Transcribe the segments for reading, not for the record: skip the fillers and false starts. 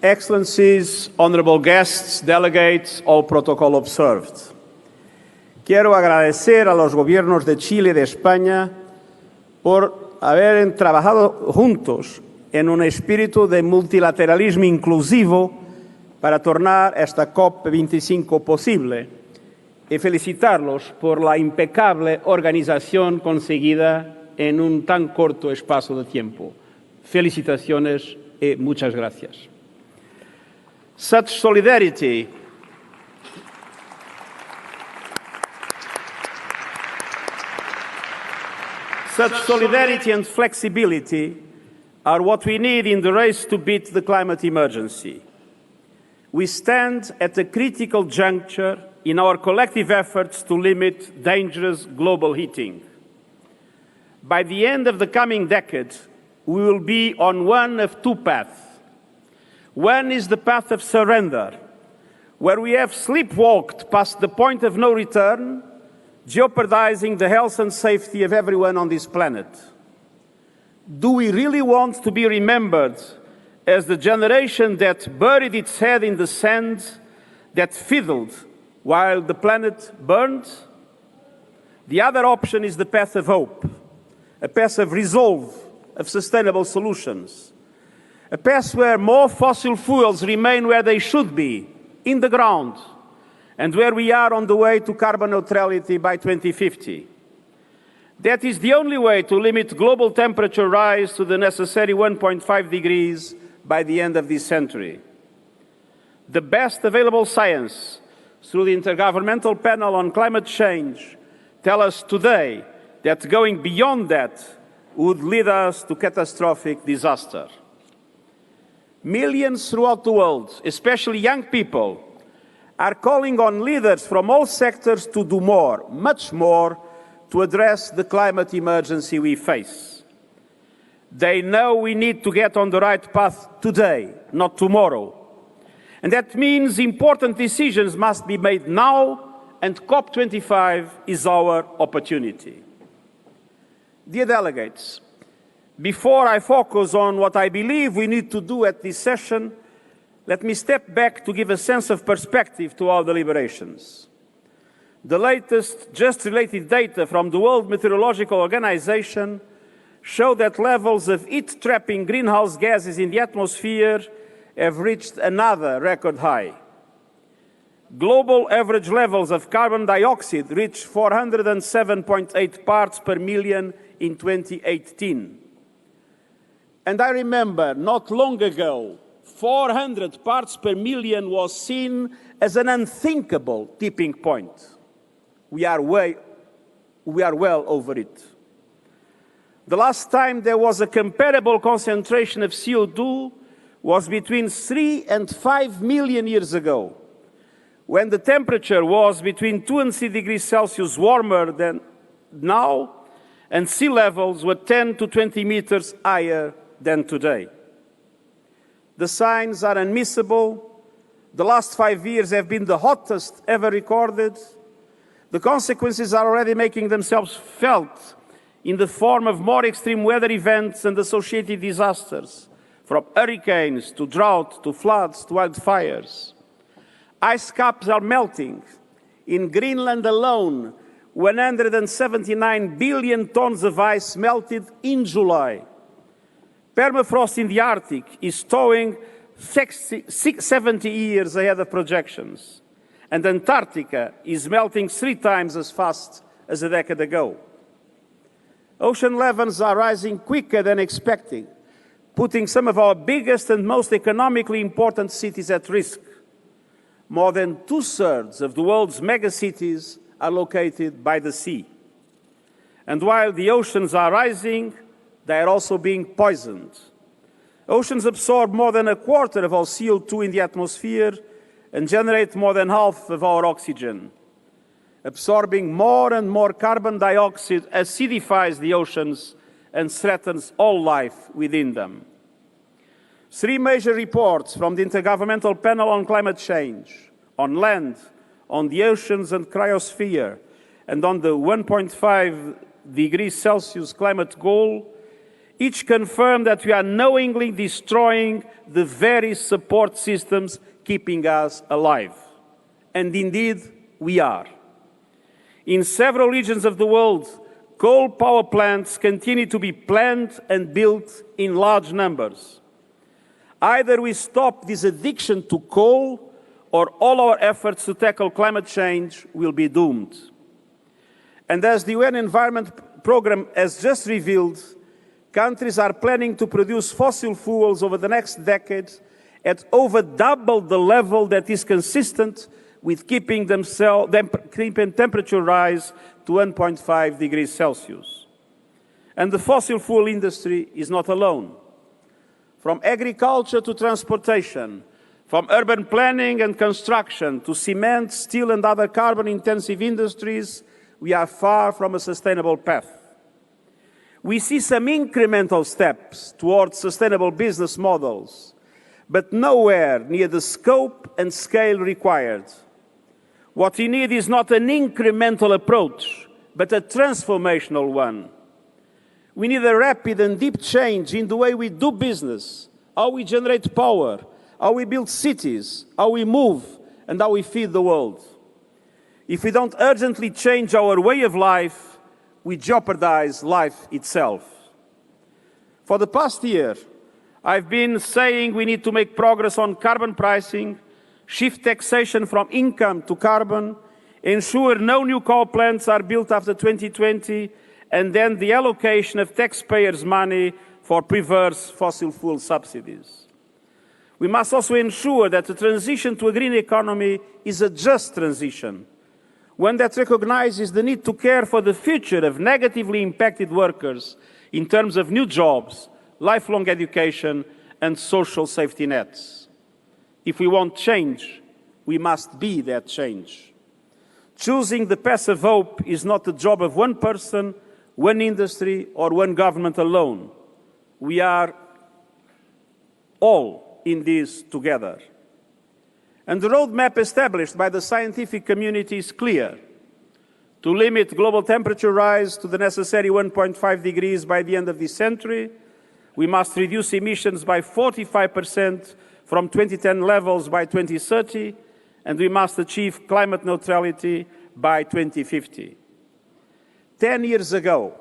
Excellencies, honorable guests, delegates, all protocol observed. Quiero agradecer a los gobiernos de Chile y de España por haber trabajado juntos en un espíritu de multilateralismo inclusivo para tornar esta COP25 posible y felicitarlos por la impecable organización conseguida en un tan corto espacio de tiempo. Felicitaciones y muchas gracias. Such solidarity and flexibility are what we need in the race to beat the climate emergency. We stand at a critical juncture in our collective efforts to limit dangerous global heating. By the end of the coming decade, we will be on one of two paths. One is the path of surrender, where we have sleepwalked past the point of no return, jeopardizing the health and safety of everyone on this planet. Do we really want to be remembered as the generation that buried its head in the sand, that fiddled while the planet burned? The other option is the path of hope, a path of resolve, of sustainable solutions, a path where more fossil fuels remain where they should be, in the ground, and where we are on the way to carbon neutrality by 2050. That is the only way to limit global temperature rise to the necessary 1.5 degrees by the end of this century. The best available science, through the Intergovernmental Panel on Climate Change, tell us today that going beyond that would lead us to catastrophic disaster. Millions throughout the world, especially young people, are calling on leaders from all sectors to do more, much more, to address the climate emergency we face. They know we need to get on the right path today, not tomorrow. And that means important decisions must be made now, and COP25 is our opportunity. Dear delegates, before I focus on what I believe we need to do at this session, let me step back to give a sense of perspective to our deliberations. The latest just-related data from the World Meteorological Organization show that levels of heat-trapping greenhouse gases in the atmosphere have reached another record high. Global average levels of carbon dioxide reached 407.8 parts per million in 2018. And I remember not long ago, 400 parts per million was seen as an unthinkable tipping point. We are well over it. The last time there was a comparable concentration of CO2 was between 3 and 5 million years ago, when the temperature was between 2 and 3 degrees Celsius warmer than now, and sea levels were 10 to 20 meters higher than today. The signs are unmissable. The last 5 years have been the hottest ever recorded. The consequences are already making themselves felt in the form of more extreme weather events and associated disasters, from hurricanes to drought to floods to wildfires. Ice caps are melting. In Greenland alone, 179 billion tons of ice melted in July. Permafrost in the Arctic is thawing 70 years ahead of projections, and Antarctica is melting 3 times as fast as a decade ago. Ocean levels are rising quicker than expected, putting some of our biggest and most economically important cities at risk. More than 2/3 of the world's megacities are located by the sea. And while the oceans are rising, they are also being poisoned. Oceans absorb more than 1/4 of all CO2 in the atmosphere and generate more than half of our oxygen. Absorbing more and more carbon dioxide acidifies the oceans and threatens all life within them. 3 major reports from the Intergovernmental Panel on Climate Change, on land, on the oceans and cryosphere, and on the 1.5 degrees Celsius climate goal each confirm that we are knowingly destroying the very support systems keeping us alive. And indeed, we are. In several regions of the world, coal power plants continue to be planned and built in large numbers. Either we stop this addiction to coal, or all our efforts to tackle climate change will be doomed. And as the UN Environment Programme has just revealed, countries are planning to produce fossil fuels over the next decade at over double the level that is consistent with keeping temperature rise to 1.5 degrees Celsius. And the fossil fuel industry is not alone. From agriculture to transportation, from urban planning and construction to cement, steel and other carbon-intensive industries, we are far from a sustainable path. We see some incremental steps towards sustainable business models, but nowhere near the scope and scale required. What we need is not an incremental approach, but a transformational one. We need a rapid and deep change in the way we do business, how we generate power, how we build cities, how we move, and how we feed the world. If we don't urgently change our way of life, we jeopardize life itself. For the past year, I've been saying we need to make progress on carbon pricing, shift taxation from income to carbon, ensure no new coal plants are built after 2020, and then the allocation of taxpayers' money for perverse fossil fuel subsidies. We must also ensure that the transition to a green economy is a just transition, one that recognizes the need to care for the future of negatively impacted workers in terms of new jobs, lifelong education, and social safety nets. If we want change, we must be that change. Choosing the path of hope is not the job of one person, one industry, or one government alone. We are all in this together. And the roadmap established by the scientific community is clear: to limit global temperature rise to the necessary 1.5 degrees by the end of this century, we must reduce emissions by 45% from 2010 levels by 2030, and we must achieve climate neutrality by 2050. 10 years ago,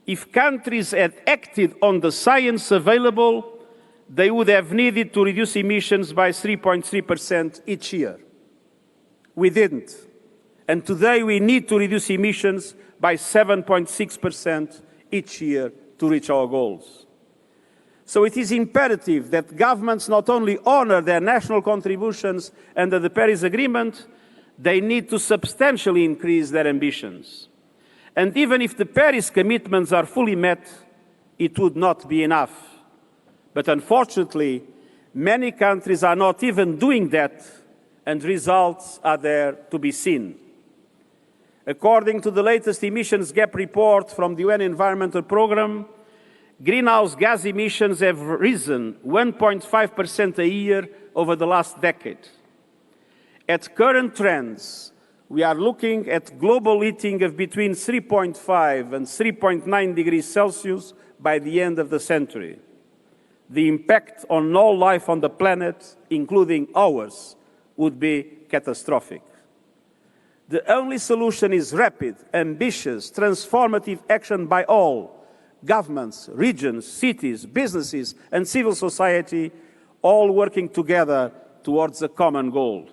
if countries had acted on the science available, they would have needed to reduce emissions by 3.3% each year. We didn't. And today we need to reduce emissions by 7.6% each year to reach our goals. So it is imperative that governments not only honor their national contributions under the Paris Agreement, they need to substantially increase their ambitions. And even if the Paris commitments are fully met, it would not be enough. But unfortunately, many countries are not even doing that, and results are there to be seen. According to the latest emissions gap report from the UN Environmental Programme, greenhouse gas emissions have risen 1.5% a year over the last decade. At current trends, we are looking at global heating of between 3.5 and 3.9 degrees Celsius by the end of the century. The impact on all life on the planet, including ours, would be catastrophic. The only solution is rapid, ambitious, transformative action by all, governments, regions, cities, businesses, and civil society, all working together towards a common goal.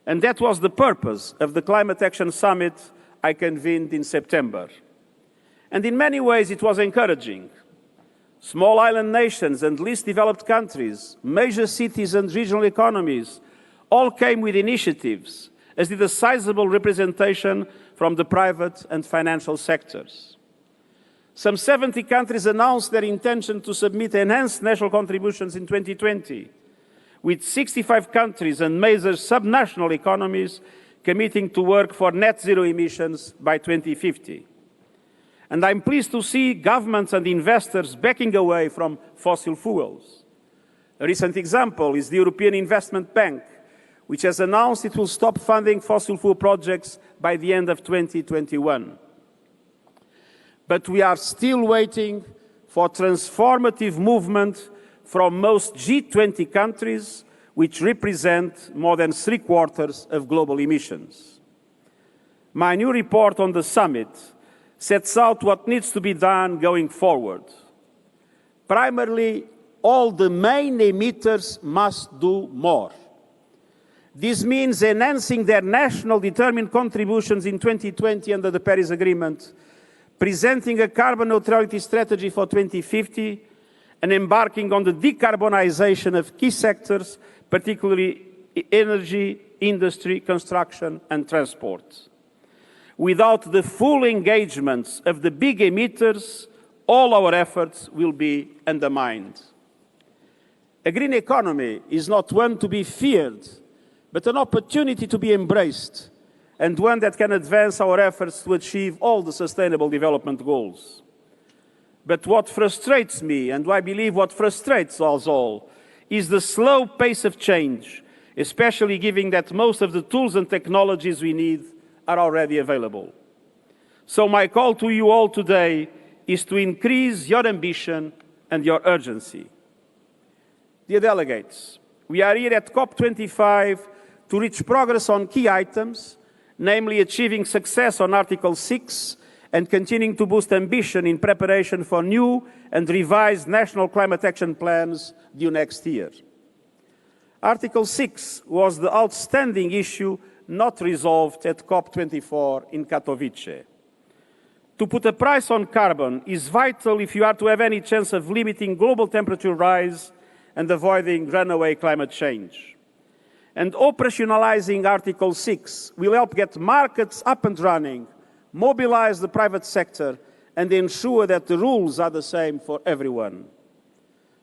And that was the purpose of the Climate Action Summit I convened in September. And in many ways it was encouraging. Small island nations and least developed countries, major cities and regional economies all came with initiatives, as did a sizable representation from the private and financial sectors. Some 70 countries announced their intention to submit enhanced national contributions in 2020, with 65 countries and major subnational economies committing to work for net zero emissions by 2050. And I'm pleased to see governments and investors backing away from fossil fuels. A recent example is the European Investment Bank, which has announced it will stop funding fossil fuel projects by the end of 2021. But we are still waiting for transformative movement from most G20 countries, which represent more than 3/4 of global emissions. My new report on the summit sets out what needs to be done going forward. Primarily, all the main emitters must do more. This means enhancing their national determined contributions in 2020 under the Paris Agreement, presenting a carbon neutrality strategy for 2050, and embarking on the decarbonization of key sectors, particularly energy, industry, construction, and transport. Without the full engagements of the big emitters, all our efforts will be undermined. A green economy is not one to be feared, but an opportunity to be embraced, and one that can advance our efforts to achieve all the Sustainable Development Goals. But what frustrates me, and I believe what frustrates us all, is the slow pace of change, especially given that most of the tools and technologies we need are already available. So my call to you all today is to increase your ambition and your urgency. Dear delegates, we are here at COP25 to reach progress on key items, namely achieving success on Article 6 and continuing to boost ambition in preparation for new and revised national climate action plans due next year. Article 6 was the outstanding issue not resolved at COP24 in Katowice. To put a price on carbon is vital if you are to have any chance of limiting global temperature rise and avoiding runaway climate change. And operationalizing Article 6 will help get markets up and running, mobilize the private sector, and ensure that the rules are the same for everyone.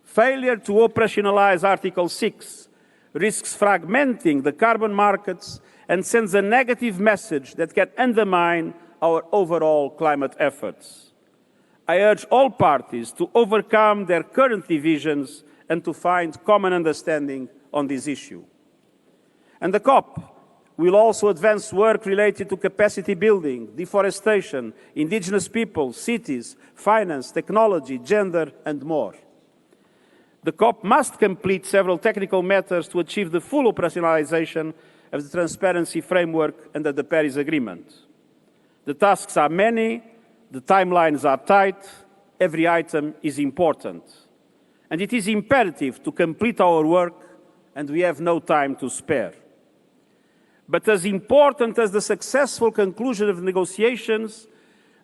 Failure to operationalize Article 6 risks fragmenting the carbon markets and sends a negative message that can undermine our overall climate efforts. I urge all parties to overcome their current divisions and to find common understanding on this issue. And the COP will also advance work related to capacity building, deforestation, indigenous peoples, cities, finance, technology, gender, and more. The COP must complete several technical matters to achieve the full operationalization of the transparency framework under the Paris Agreement. The tasks are many, the timelines are tight, every item is important. And it is imperative to complete our work, and we have no time to spare. But as important as the successful conclusion of the negotiations,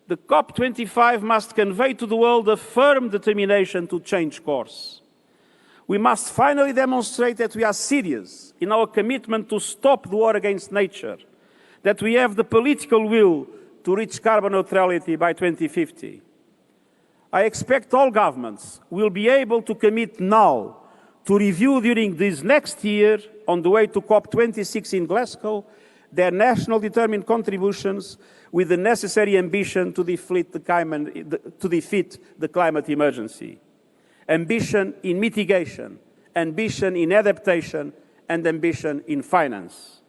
the COP25 must convey to the world a firm determination to change course. We must finally demonstrate that we are serious in our commitment to stop the war against nature, that we have the political will to reach carbon neutrality by 2050. I expect all governments will be able to commit now to review during this next year, on the way to COP26 in Glasgow, their national determined contributions with the necessary ambition to defeat the climate emergency. Ambition in mitigation, ambition in adaptation, and ambition in finance.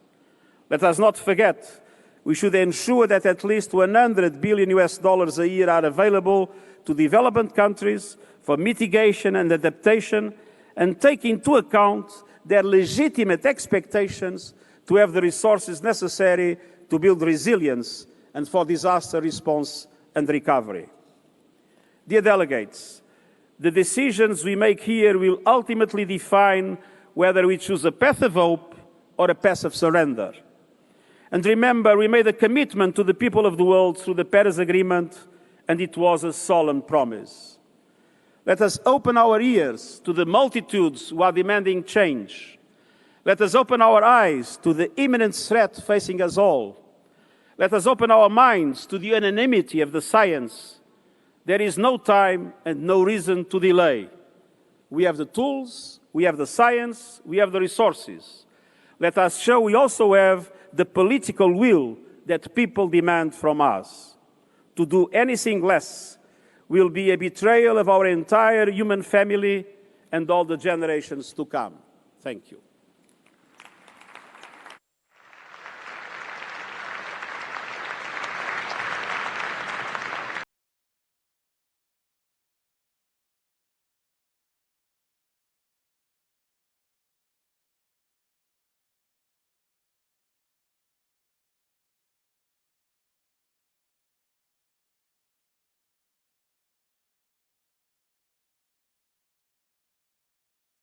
Let us not forget, we should ensure that at least $100 billion a year are available to developing countries for mitigation and adaptation, and take into account their legitimate expectations to have the resources necessary to build resilience and for disaster response and recovery. Dear delegates, the decisions we make here will ultimately define whether we choose a path of hope or a path of surrender. And remember, we made a commitment to the people of the world through the Paris Agreement, and it was a solemn promise. Let us open our ears to the multitudes who are demanding change. Let us open our eyes to the imminent threat facing us all. Let us open our minds to the unanimity of the science. There is no time and no reason to delay. We have the tools, we have the science, we have the resources. Let us show we also have the political will that people demand from us. To do anything less will be a betrayal of our entire human family and all the generations to come. Thank you.